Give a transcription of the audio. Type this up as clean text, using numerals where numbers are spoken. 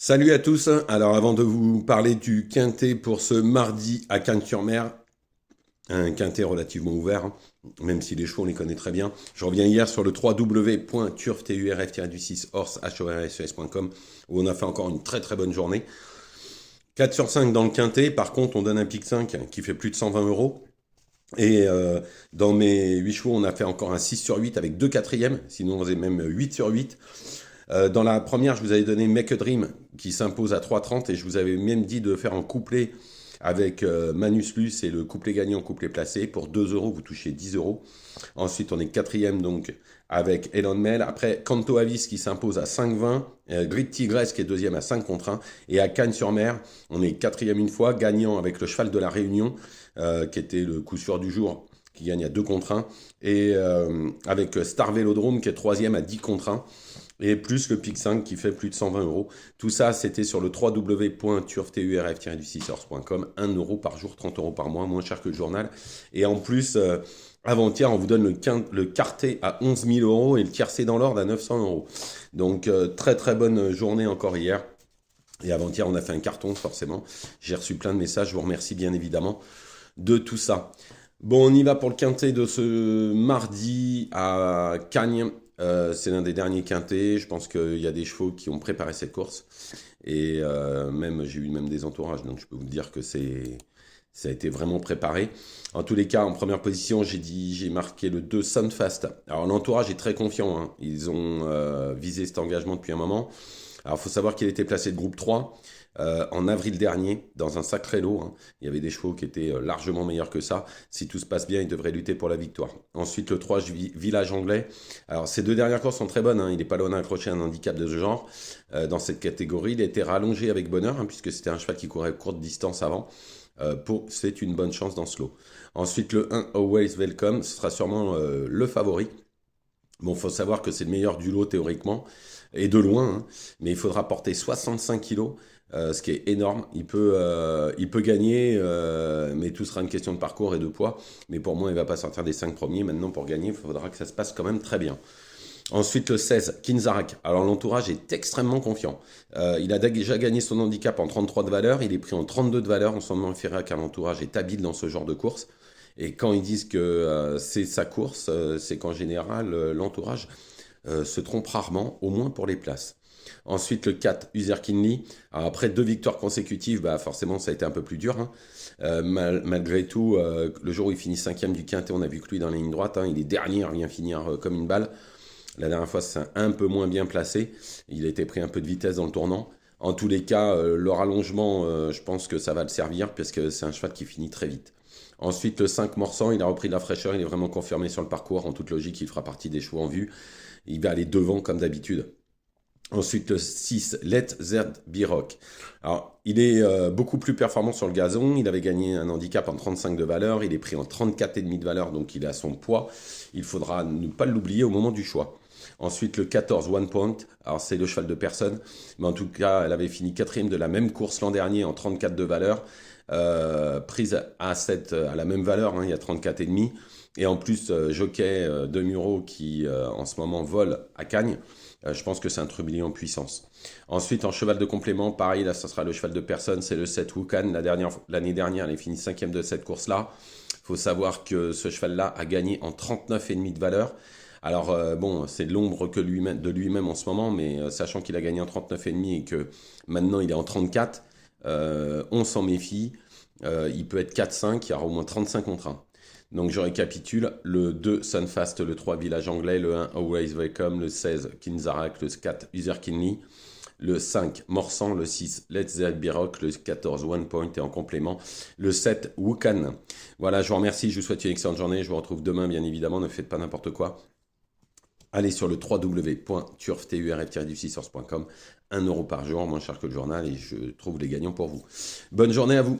Salut à tous. Alors avant de vous parler du quintet pour ce mardi à Cannes-sur-Mer, un quintet relativement ouvert, hein, même si les chevaux on les connaît très bien. Je reviens hier sur le www.turf-horse.com où on a fait encore une très très bonne journée. 4 sur 5 dans le quintet, par contre on donne un pic 5 qui fait plus de 120 euros. Et dans mes 8 chevaux, on a fait encore un 6 sur 8 avec 2 quatrièmes, sinon on faisait même 8 sur 8. Dans la première, je vous avais donné Make a Dream qui s'impose à 3,30 et je vous avais même dit de faire un couplet avec Manus Plus et le couplet gagnant, couplet placé. Pour 2 euros, vous touchez 10 euros. Ensuite, on est quatrième donc avec Elon Mel. Après, Canto Avis qui s'impose à 5,20. Grid Tigresse qui est deuxième à 5 contre 1. Et à Cagnes-sur-Mer, on est quatrième une fois, gagnant avec le cheval de la Réunion, qui était le coup sûr du jour, qui gagne à 2 contre 1. Et avec Star Vélodrome qui est troisième à 10 contre 1 et plus le pic 5 qui fait plus de 120 euros. Tout ça, c'était sur le www.turf-du6horse.com. 1 euro par jour, 30 euros par mois, moins cher que le journal. Et en plus, avant-hier, on vous donne le quartet à 11 000 euros et le tiercé dans l'ordre à 900 euros. Donc, très très bonne journée encore hier. Et avant-hier, on a fait un carton, forcément. J'ai reçu plein de messages, je vous remercie bien évidemment de tout ça. Bon, on y va pour le quintet de ce mardi à Cagnes. C'est l'un des derniers quintets. Je pense qu'il y a des chevaux qui ont préparé cette course. Et même, j'ai eu même des entourages. Donc, je peux vous dire que ça a été vraiment préparé. En tous les cas, en première position, j'ai marqué le 2 Sunfast. Alors, l'entourage est très confiant, hein. Ils ont visé cet engagement depuis un moment. Alors, il faut savoir qu'il était placé de groupe 3 en avril dernier, dans un sacré lot, hein. Il y avait des chevaux qui étaient largement meilleurs que ça. Si tout se passe bien, il devrait lutter pour la victoire. Ensuite, le 3, Village Anglais. Alors, ces deux dernières courses sont très bonnes, hein. Il n'est pas loin d'accrocher un handicap de ce genre dans cette catégorie. Il a été rallongé avec bonheur, hein, puisque c'était un cheval qui courait courte distance avant. C'est une bonne chance dans ce lot. Ensuite, le 1, Always Welcome, ce sera sûrement le favori. Bon, il faut savoir que c'est le meilleur du lot théoriquement, et de loin, hein, mais il faudra porter 65 kilos, ce qui est énorme. Il peut gagner, mais tout sera une question de parcours et de poids. Mais pour moi, il ne va pas sortir des 5 premiers. Maintenant, pour gagner, il faudra que ça se passe quand même très bien. Ensuite, le 16, Kinzarak. Alors, l'entourage est extrêmement confiant. Il a déjà gagné son handicap en 33 de valeur. Il est pris en 32 de valeur. On s'en méfierait car l'entourage est habile dans ce genre de course. Et quand ils disent que c'est sa course, c'est qu'en général, l'entourage se trompe rarement, au moins pour les places. Ensuite, le 4, Uzer Kinley. Alors, après 2 victoires consécutives, bah, forcément, ça a été un peu plus dur, hein. Malgré tout, le jour où il finit cinquième du quintet, on a vu que lui dans la ligne droite, hein, il est dernier, il vient finir comme une balle. La dernière fois, c'est un peu moins bien placé. Il a été pris un peu de vitesse dans le tournant. En tous les cas, le rallongement, je pense que ça va le servir parce que c'est un cheval qui finit très vite. Ensuite, le 5 Morsan, il a repris de la fraîcheur, il est vraiment confirmé sur le parcours. En toute logique, il fera partie des chevaux en vue. Il va aller devant comme d'habitude. Ensuite, le 6, Let Zerd Biroc. Alors, il est beaucoup plus performant sur le gazon. Il avait gagné un handicap en 35 de valeur. Il est pris en 34,5 de valeur, donc il a son poids. Il faudra ne pas l'oublier au moment du choix. Ensuite, le 14, One Point. Alors, c'est le cheval de personne. Mais en tout cas, elle avait fini quatrième de la même course l'an dernier en 34 de valeur. Prise à 7 à la même valeur, hein, il y a 34,5. Et en plus, Jockey de Muro qui en ce moment vole à Cagnes. Je pense que c'est un trublion en puissance. Ensuite, en cheval de complément, pareil, là, ça sera le cheval de personne, c'est le 7 Wukan. L'année dernière, elle est finie cinquième de cette course-là. Il faut savoir que ce cheval-là a gagné en 39,5 de valeur. Alors, bon, c'est l'ombre de lui-même en ce moment, mais sachant qu'il a gagné en 39,5 et que maintenant il est en 34, on s'en méfie. Il peut être 4-5, il y aura au moins 35 contre 1. Donc je récapitule, le 2 Sunfast, le 3 Village Anglais, le 1 Always Welcome, le 16 Kinzarak, le 4 User Kinley, le 5 Morsan, le 6 Let's Zed Biroc, le 14 One Point et en complément le 7 Wukan. Voilà, je vous remercie, je vous souhaite une excellente journée, je vous retrouve demain bien évidemment, ne faites pas n'importe quoi. Allez sur le www.turf-du6horse.com, 1 euro par jour, moins cher que le journal et je trouve les gagnants pour vous. Bonne journée à vous.